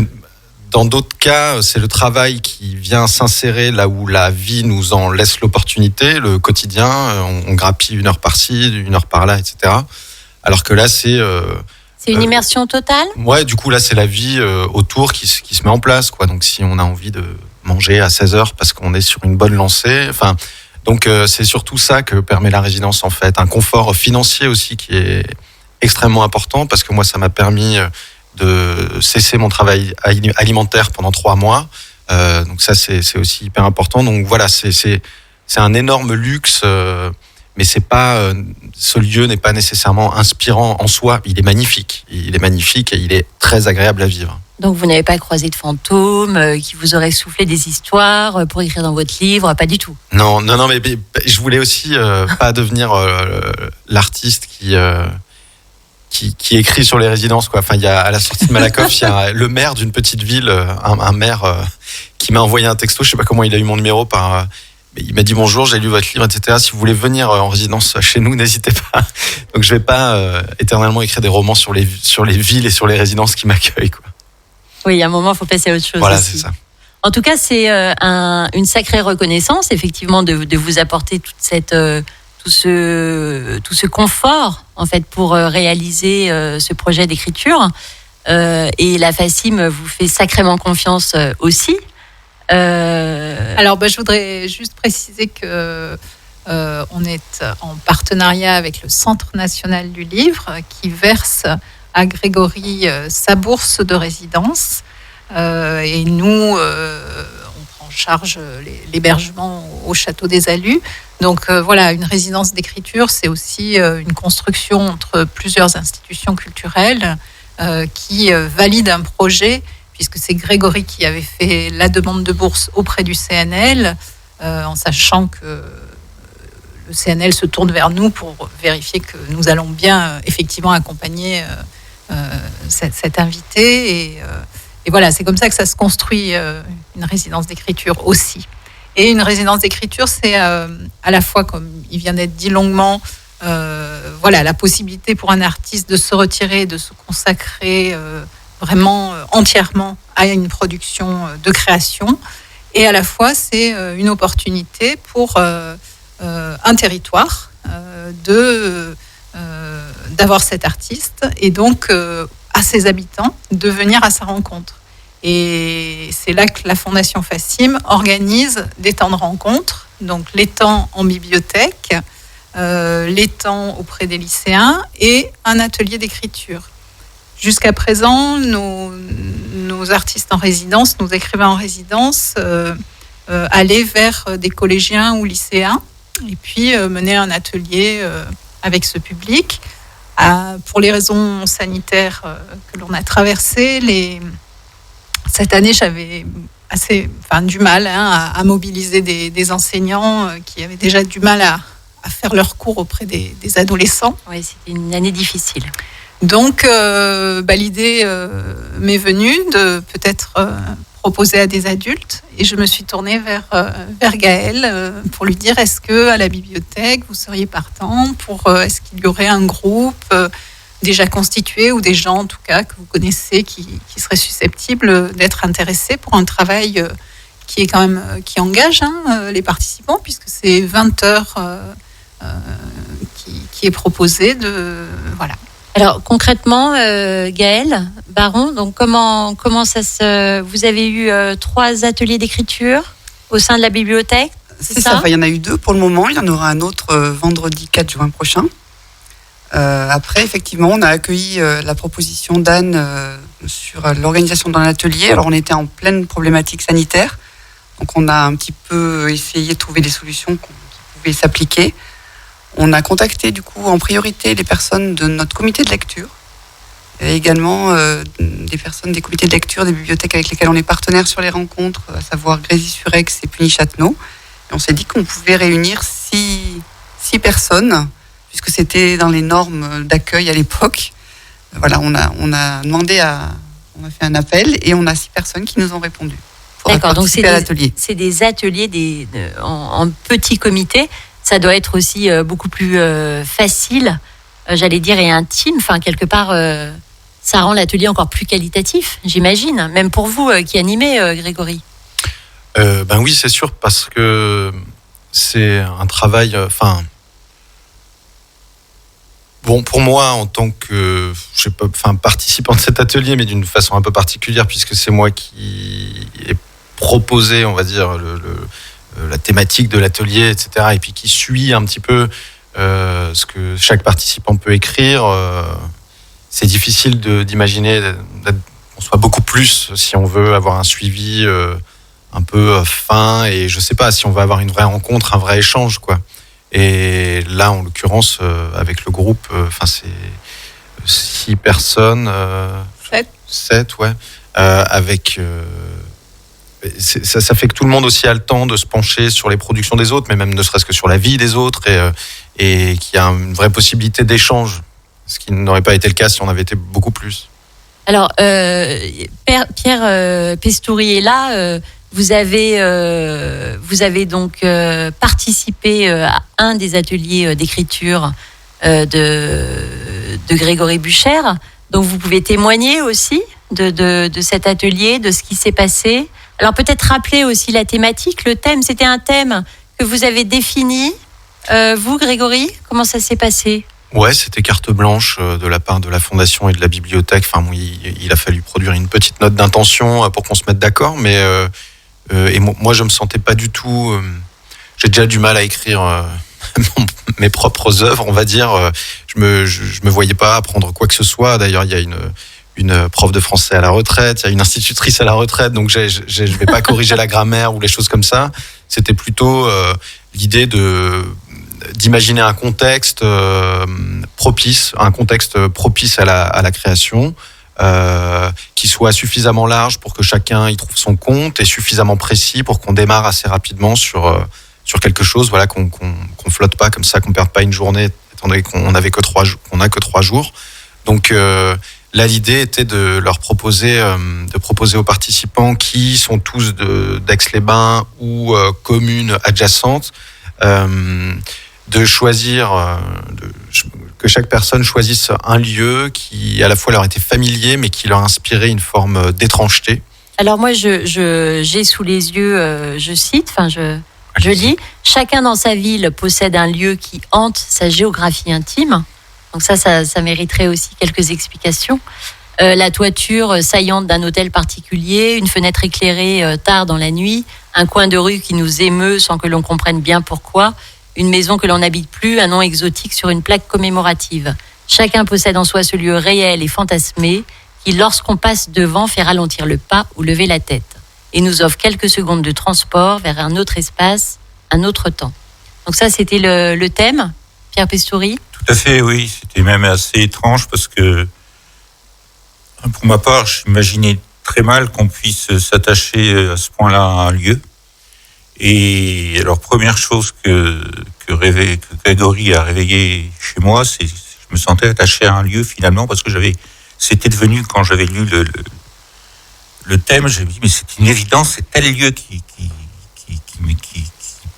dans d'autres cas, c'est le travail qui vient s'insérer là où la vie nous en laisse l'opportunité, le quotidien, on grappille 1 heure par-ci, 1 heure par-là, etc. Alors que là, c'est une immersion totale ? Ouais, du coup, là, c'est la vie autour qui se met en place, quoi. Donc, si on a envie de manger à 16h parce qu'on est sur une bonne lancée, donc c'est surtout ça que permet la résidence, en fait. Un confort financier aussi qui est extrêmement important, parce que moi, ça m'a permis de cesser mon travail alimentaire pendant 3 mois. Donc ça, c'est aussi hyper important. Donc voilà, c'est un énorme luxe, mais c'est pas, ce lieu n'est pas nécessairement inspirant en soi. Il est magnifique et il est très agréable à vivre. Donc vous n'avez pas croisé de fantômes qui vous auraient soufflé des histoires pour écrire dans votre livre, pas du tout. Non, mais je voulais aussi pas devenir l'artiste qui écrit sur les résidences, quoi. Enfin, il y a, à la sortie de Malakoff, il y a le maire d'une petite ville, un maire qui m'a envoyé un texto. Je sais pas comment il a eu mon numéro il m'a dit bonjour, j'ai lu votre livre, etc. Si vous voulez venir en résidence chez nous, n'hésitez pas. Donc je vais pas éternellement écrire des romans sur les villes et sur les résidences qui m'accueillent, quoi. Oui, il y a un moment, il faut passer à autre chose. Voilà, aussi. c'est ça. En tout cas, c'est une sacrée reconnaissance, effectivement, de vous apporter toute cette tout ce confort, en fait, pour réaliser ce projet d'écriture. Et la FACIM vous fait sacrément confiance aussi. Alors, je voudrais juste préciser que on est en partenariat avec le Centre national du livre, qui verse à Grégory sa bourse de résidence. Et nous, on prend en charge l'hébergement au Château des Alus. Donc voilà, une résidence d'écriture, c'est aussi une construction entre plusieurs institutions culturelles qui valident un projet, puisque c'est Grégory qui avait fait la demande de bourse auprès du CNL, en sachant que le CNL se tourne vers nous pour vérifier que nous allons bien effectivement accompagner cet invité. Et voilà, c'est comme ça que ça se construit, une résidence d'écriture aussi. Et une résidence d'écriture, c'est à la fois, comme il vient d'être dit longuement, la possibilité pour un artiste de se retirer, de se consacrer vraiment entièrement à une production de création. Et à la fois, c'est une opportunité pour un territoire d'avoir cet artiste et donc à ses habitants de venir à sa rencontre. Et c'est là que la Fondation FACIM organise des temps de rencontre, donc les temps en bibliothèque, les temps auprès des lycéens et un atelier d'écriture. Jusqu'à présent, nos artistes en résidence, nos écrivains en résidence, allaient vers des collégiens ou lycéens et puis mener un atelier avec ce public. Pour les raisons sanitaires que l'on a traversées, cette année, j'avais du mal à mobiliser des enseignants qui avaient déjà du mal à faire leurs cours auprès des adolescents. Oui, c'était une année difficile. Donc, l'idée m'est venue de peut-être proposer à des adultes, et je me suis tournée vers Gaëlle pour lui dire, est-ce que à la bibliothèque vous seriez partant pour est-ce qu'il y aurait un groupe déjà constitué, ou des gens en tout cas que vous connaissez qui seraient susceptibles d'être intéressés pour un travail qui est quand même qui engage les participants, puisque c'est 20 heures qui est proposé Alors concrètement, Gaëlle Baron, donc comment vous avez eu 3 ateliers d'écriture au sein de la bibliothèque, C'est ça. Enfin, il y en a eu 2 pour le moment. Il y en aura un autre vendredi 4 juin prochain. Après, effectivement, on a accueilli la proposition d'Anne sur l'organisation d'un atelier. Alors, on était en pleine problématique sanitaire. Donc, on a un petit peu essayé de trouver des solutions qui pouvaient s'appliquer. On a contacté, du coup, en priorité les personnes de notre comité de lecture. Et également des personnes des comités de lecture des bibliothèques avec lesquelles on est partenaire sur les rencontres, à savoir Grésy-sur-Aix et Puny-Châtenot. Et on s'est dit qu'on pouvait réunir 6 personnes, puisque c'était dans les normes d'accueil à l'époque. Voilà, on a fait un appel et on a 6 personnes qui nous ont répondu. D'accord, donc c'est des ateliers en petits comités. Ça doit être aussi beaucoup plus facile, j'allais dire, et intime. Enfin, quelque part, ça rend l'atelier encore plus qualitatif, j'imagine. Même pour vous qui animez, Grégory. Ben oui, c'est sûr, parce que c'est un travail... Bon, pour moi, en tant que participant de cet atelier, mais d'une façon un peu particulière, puisque c'est moi qui ai proposé, on va dire, la thématique de l'atelier, etc., et puis qui suit un petit peu ce que chaque participant peut écrire. C'est difficile d'imaginer qu'on soit beaucoup plus si on veut avoir un suivi un peu fin, et je sais pas, si on veut avoir une vraie rencontre, un vrai échange, quoi. Et là, en l'occurrence, avec le groupe, c'est 6 personnes. 7, ouais. Avec... ça fait que tout le monde aussi a le temps de se pencher sur les productions des autres, mais même ne serait-ce que sur la vie des autres, et qu'il y a une vraie possibilité d'échange, ce qui n'aurait pas été le cas si on avait été beaucoup plus. Alors, Pierre Pestouri est là. Vous avez donc participé à un des ateliers d'écriture de Grégory Bucher. Donc vous pouvez témoigner aussi de cet atelier, de ce qui s'est passé. Alors peut-être rappeler aussi la thématique, le thème. C'était un thème que vous avez défini. Vous, Grégory, comment ça s'est passé ? Ouais, c'était carte blanche de la part de la Fondation et de la bibliothèque. Enfin, il a fallu produire une petite note d'intention pour qu'on se mette d'accord, mais... et moi, je me sentais pas du tout... j'ai déjà du mal à écrire mes propres œuvres, on va dire. Je me voyais pas apprendre quoi que ce soit. D'ailleurs, il y a une prof de français à la retraite, il y a une institutrice à la retraite, donc je vais pas corriger la grammaire ou les choses comme ça. C'était plutôt l'idée d'imaginer un contexte propice à la création. Qui soit suffisamment large pour que chacun y trouve son compte, et suffisamment précis pour qu'on démarre assez rapidement sur quelque chose, voilà, qu'on flotte pas comme ça, qu'on perde pas une journée, étant donné qu'on n'a que 3 jours. Donc là, l'idée était de leur proposer aux participants, qui sont tous d'Aix-les-Bains ou communes adjacentes, de choisir que chaque personne choisisse un lieu qui à la fois leur était familier, mais qui leur inspirait une forme d'étrangeté. Alors moi, j'ai sous les yeux, je cite, je lis, chacun dans sa ville possède un lieu qui hante sa géographie intime. Donc ça mériterait aussi quelques explications. La toiture saillante d'un hôtel particulier, une fenêtre éclairée tard dans la nuit, un coin de rue qui nous émeut sans que l'on comprenne bien pourquoi, une maison que l'on n'habite plus, un nom exotique sur une plaque commémorative. Chacun possède en soi ce lieu réel et fantasmé qui, lorsqu'on passe devant, fait ralentir le pas ou lever la tête et nous offre quelques secondes de transport vers un autre espace, un autre temps. Donc ça, c'était le thème, Pierre Pestouri ? Tout à fait, oui. C'était même assez étrange parce que, pour ma part, j'imaginais très mal qu'on puisse s'attacher à ce point-là à un lieu. Et alors, première chose que Grégory a réveillé chez moi, c'est je me sentais attaché à un lieu finalement, parce que c'était devenu, quand j'avais lu le thème, j'ai dit mais c'est une évidence, c'est tel lieu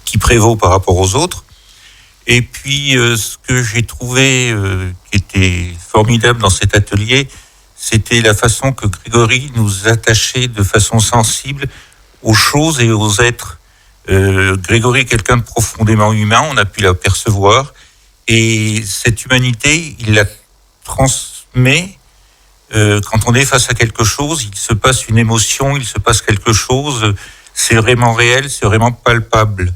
qui prévaut par rapport aux autres. Et puis ce que j'ai trouvé qui était formidable dans cet atelier, c'était la façon que Grégory nous attachait de façon sensible aux choses et aux êtres. Grégory est quelqu'un de profondément humain, on a pu l'apercevoir, et cette humanité, il l'a transmet quand on est face à quelque chose, il se passe une émotion, il se passe quelque chose, c'est vraiment réel, c'est vraiment palpable.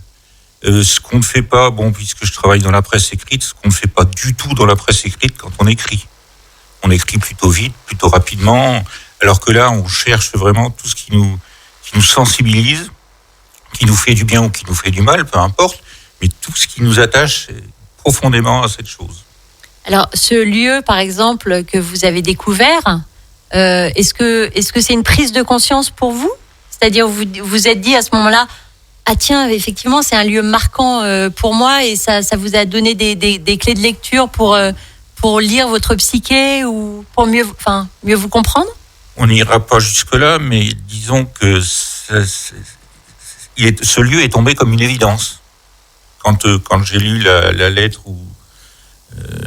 Ce qu'on ne fait pas, puisque je travaille dans la presse écrite, ce qu'on ne fait pas du tout dans la presse écrite quand on écrit. On écrit plutôt vite, plutôt rapidement, alors que là, on cherche vraiment tout ce qui nous sensibilise, qui nous fait du bien ou qui nous fait du mal, peu importe, mais tout ce qui nous attache profondément à cette chose. Alors, ce lieu, par exemple, que vous avez découvert, est-ce que c'est une prise de conscience pour vous ? C'est-à-dire, vous vous êtes dit à ce moment-là, ah tiens, effectivement, c'est un lieu marquant pour moi et ça vous a donné des clés de lecture pour lire votre psyché ou pour mieux vous comprendre ? On n'ira pas jusque-là, mais disons que ce lieu est tombé comme une évidence. Quand j'ai lu la lettre où...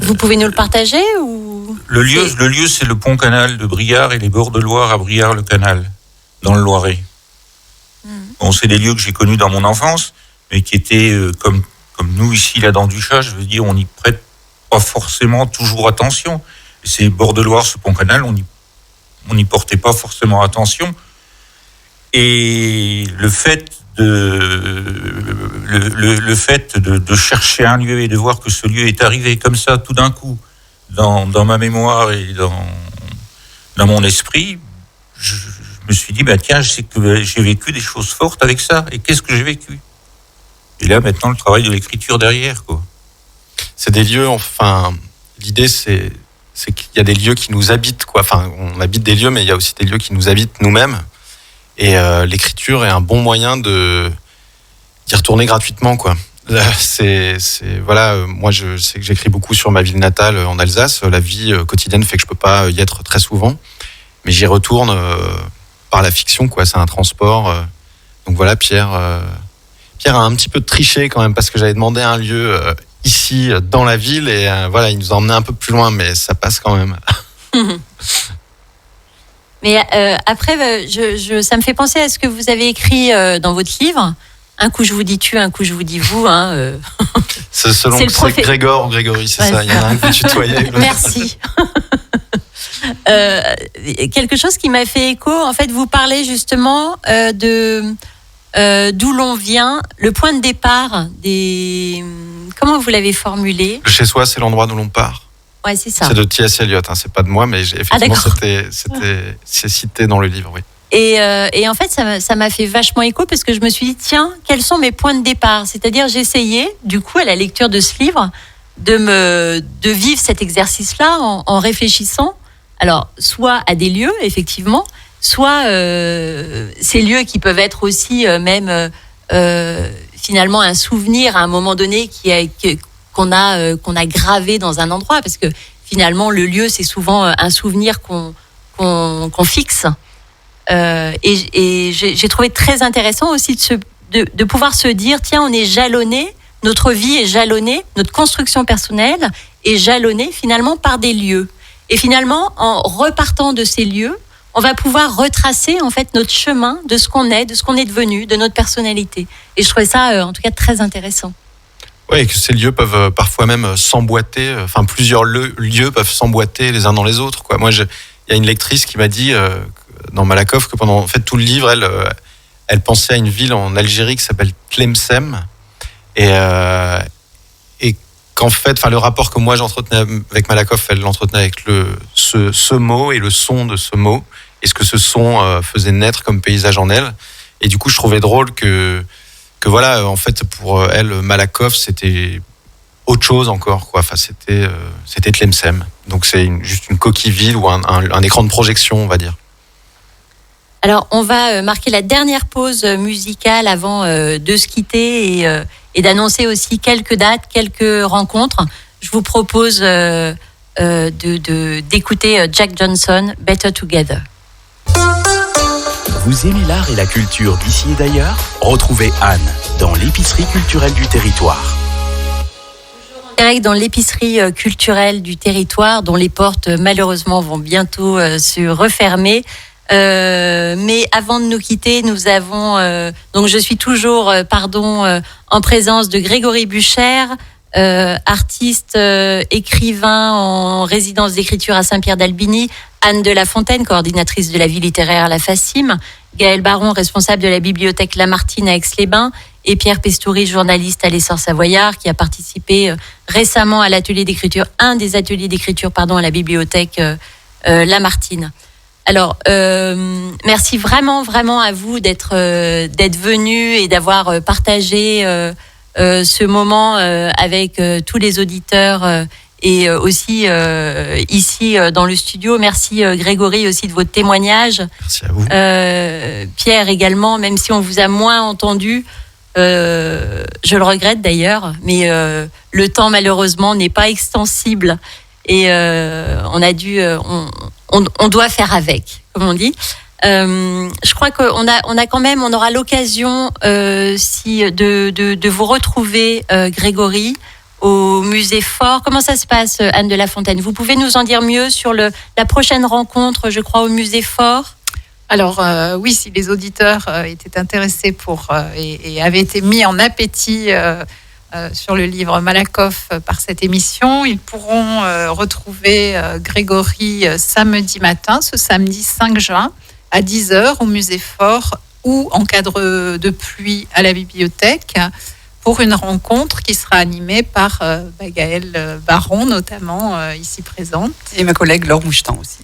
Vous pouvez nous le partager ou... Le lieu, c'est le pont-canal de Briare et les bords de Loire à Briare-le-Canal, dans le Loiret. C'est des lieux que j'ai connus dans mon enfance, mais qui étaient comme nous ici, la Dent du Chat, je veux dire, on n'y prête pas forcément toujours attention. Et ces bords de Loire, ce pont-canal, on n'y portait pas forcément attention. Et le fait de chercher un lieu et de voir que ce lieu est arrivé comme ça, tout d'un coup, dans ma mémoire et dans mon esprit, je me suis dit, tiens, je sais que j'ai vécu des choses fortes avec ça. Et qu'est-ce que j'ai vécu ? Et là, maintenant, le travail de l'écriture derrière, quoi. C'est des lieux, l'idée, c'est qu'il y a des lieux qui nous habitent, quoi. On habite des lieux, mais il y a aussi des lieux qui nous habitent nous-mêmes. Et l'écriture est un bon moyen d'y retourner gratuitement, quoi. Là, moi, je sais que j'écris beaucoup sur ma ville natale en Alsace. La vie quotidienne fait que je peux pas y être très souvent, mais j'y retourne par la fiction, quoi. C'est un transport. Donc voilà, Pierre a un petit peu triché quand même parce que j'avais demandé un lieu ici dans la ville et il nous a emmené un peu plus loin, mais ça passe quand même. Mais après, ça me fait penser à ce que vous avez écrit dans votre livre. Un coup je vous dis tu, un coup je vous dis vous. C'est selon que c'est Grégor ou Grégory, c'est ça. Il y en a un que vous tutoyez. Merci. Quelque chose qui m'a fait écho. En fait, vous parlez justement d'où l'on vient, le point de départ des. Comment vous l'avez formulé ? Le chez soi, c'est l'endroit d'où l'on part. Ouais, c'est ça. C'est de T.S. Eliot, c'est pas de moi, mais effectivement, c'est cité dans le livre, oui. Et en fait, ça m'a fait vachement écho parce que je me suis dit, tiens, quels sont mes points de départ ? C'est-à-dire, j'essayais, du coup, à la lecture de ce livre, de vivre cet exercice-là en réfléchissant, alors, soit à des lieux, effectivement, soit ces lieux qui peuvent être aussi finalement un souvenir à un moment donné qu'on a gravé dans un endroit, parce que finalement, le lieu, c'est souvent un souvenir qu'on fixe. Et j'ai trouvé très intéressant aussi de pouvoir se dire, tiens, on est jalonné, notre vie est jalonnée, notre construction personnelle est jalonnée finalement par des lieux. Et finalement, en repartant de ces lieux, on va pouvoir retracer en fait notre chemin de ce qu'on est devenu, de notre personnalité. Et je trouvais ça en tout cas très intéressant. Oui, et que ces lieux peuvent parfois même s'emboîter, plusieurs lieux peuvent s'emboîter les uns dans les autres, quoi. Moi, il y a une lectrice qui m'a dit dans Malakoff que pendant tout le livre, elle pensait à une ville en Algérie qui s'appelle Tlemcen et qu'en fait, le rapport que moi j'entretenais avec Malakoff, elle l'entretenait avec ce mot et le son de ce mot et ce que ce son faisait naître comme paysage en elle. Et du coup, je trouvais drôle que voilà, en fait, pour elle, Malakoff, c'était autre chose encore, quoi. C'était Tlemcen. Donc c'est juste une coquille vide ou un écran de projection, on va dire. Alors, on va marquer la dernière pause musicale avant de se quitter et d'annoncer aussi quelques dates, quelques rencontres. Je vous propose d'écouter Jack Johnson, Better Together. Vous aimez l'art et la culture d'ici et d'ailleurs ? Retrouvez Anne dans l'épicerie culturelle du territoire. Direct dans l'épicerie culturelle du territoire, dont les portes malheureusement vont bientôt se refermer. Mais avant de nous quitter, nous avons donc je suis toujours en présence de Grégory Bucher, artiste, écrivain en résidence d'écriture à Saint-Pierre d'Albigny, Anne de La Fontaine, coordinatrice de la vie littéraire à la FACIM, Gaël Baron, responsable de la bibliothèque Lamartine à Aix-les-Bains, et Pierre Pestoury, journaliste à l'Essor Savoyard, qui a participé récemment à l'atelier d'écriture, un des ateliers d'écriture, à la bibliothèque Lamartine. Alors, merci vraiment à vous d'être venus et d'avoir partagé ce moment avec tous les auditeurs et aussi ici dans le studio. Merci Grégory aussi de votre témoignage. Merci à vous. Pierre également, même si on vous a moins entendu, je le regrette d'ailleurs, mais le temps malheureusement n'est pas extensible et on doit faire avec, comme on dit. Je crois qu'on aura l'occasion de vous retrouver, Grégory, au musée Fort. Comment ça se passe, Anne de La Fontaine? Vous pouvez nous en dire mieux sur la prochaine rencontre, je crois, au musée Fort? Alors oui, si les auditeurs étaient intéressés et avaient été mis en appétit sur le livre Malakoff par cette émission, ils pourront retrouver Grégory samedi matin, ce samedi 5 juin, à 10h au musée Fort ou en cas de pluie à la bibliothèque, pour une rencontre qui sera animée par Gaël Baron, notamment ici présente. Et ma collègue Laure Mouchetan aussi.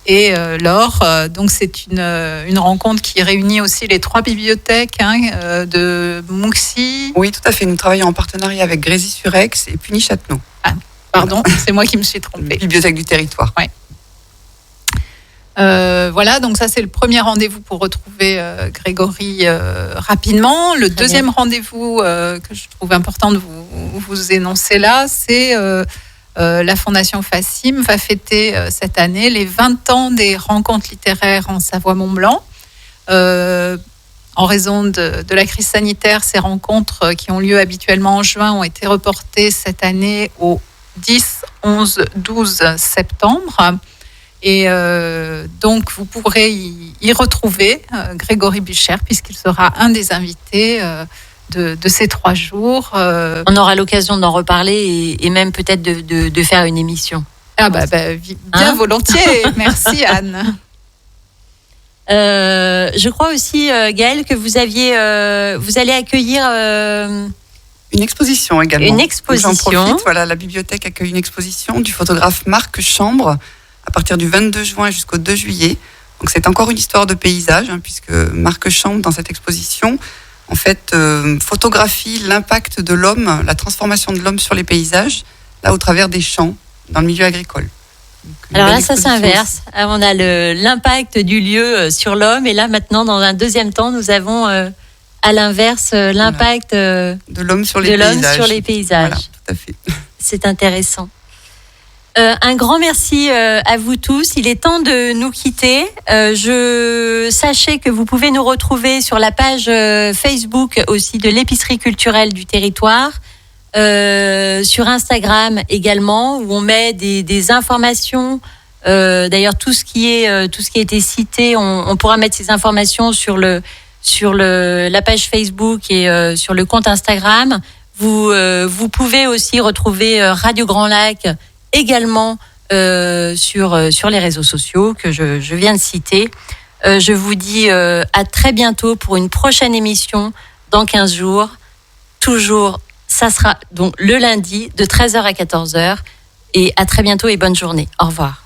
Et Laure, donc c'est une rencontre qui réunit aussi les 3 bibliothèques de Mouxy. Oui, tout à fait. Nous travaillons en partenariat avec Grésy-sur-Aix et Puny-Châtenot. Ah, pardon, c'est moi qui me suis trompée. Bibliothèque du territoire. Ouais. Voilà, donc ça c'est le premier rendez-vous pour retrouver Grégory rapidement. Le deuxième rendez-vous que je trouve important de vous énoncer là, c'est la Fondation FACIM va fêter cette année les 20 ans des rencontres littéraires en Savoie-Mont-Blanc. En raison de la crise sanitaire, ces rencontres qui ont lieu habituellement en juin ont été reportées cette année au 10, 11, 12 septembre. Et donc, vous pourrez y retrouver Grégory Bucher, puisqu'il sera un des invités de ces 3 jours. On aura l'occasion d'en reparler et même peut-être de faire une émission. Ah bien volontiers. Merci Anne. Je crois aussi, Gaëlle, que vous allez accueillir une exposition également. Une exposition. J'en profite. Voilà, la bibliothèque accueille une exposition du photographe Marc Chambre à partir du 22 juin jusqu'au 2 juillet. Donc c'est encore une histoire de paysage, puisque Marc Chambre, dans cette exposition, en fait, photographie l'impact de l'homme, la transformation de l'homme sur les paysages, là au travers des champs, dans le milieu agricole. Donc, alors là, ça s'inverse. On a l'impact du lieu sur l'homme, et là maintenant, dans un deuxième temps, nous avons à l'inverse l'impact de l'homme sur les paysages. Voilà, tout à fait. C'est intéressant. Un grand merci à vous tous. Il est temps de nous quitter. Sachez que vous pouvez nous retrouver sur la page Facebook aussi de l'épicerie culturelle du territoire, sur Instagram également, où on met des informations. D'ailleurs, tout ce qui a été cité, on pourra mettre ces informations sur la page Facebook et sur le compte Instagram. Vous pouvez aussi retrouver Radio Grand Lac également sur les réseaux sociaux que je viens de citer. Je vous dis à très bientôt pour une prochaine émission dans 15 jours. Toujours, ça sera donc le lundi de 13h à 14h. Et à très bientôt et bonne journée. Au revoir.